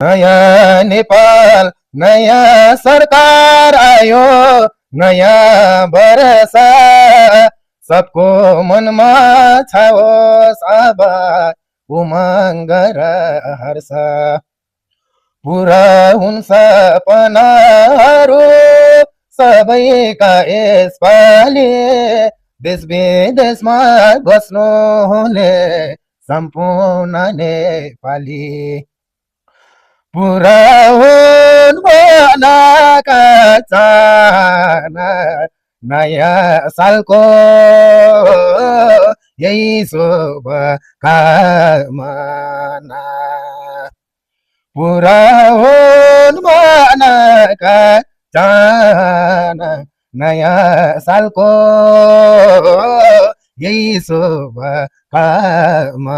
नयाँ नेपाल नयाँ सरकार आयो, नयाँ भरोसा सबको मनमा छाओस् अब उमङ्ग र हर्ष। पुरा हुन् सपनाहरू सबैका यसपालि, देश विदेशमा बस्नु हुने सम्पूर्ण नेपाली। पुरा हुन् भनाका चाहना नयाँ सालको यही शुभ कामना। पुरा हुन् भनाका चाहना नयाँ सालको यही शुभ कामना।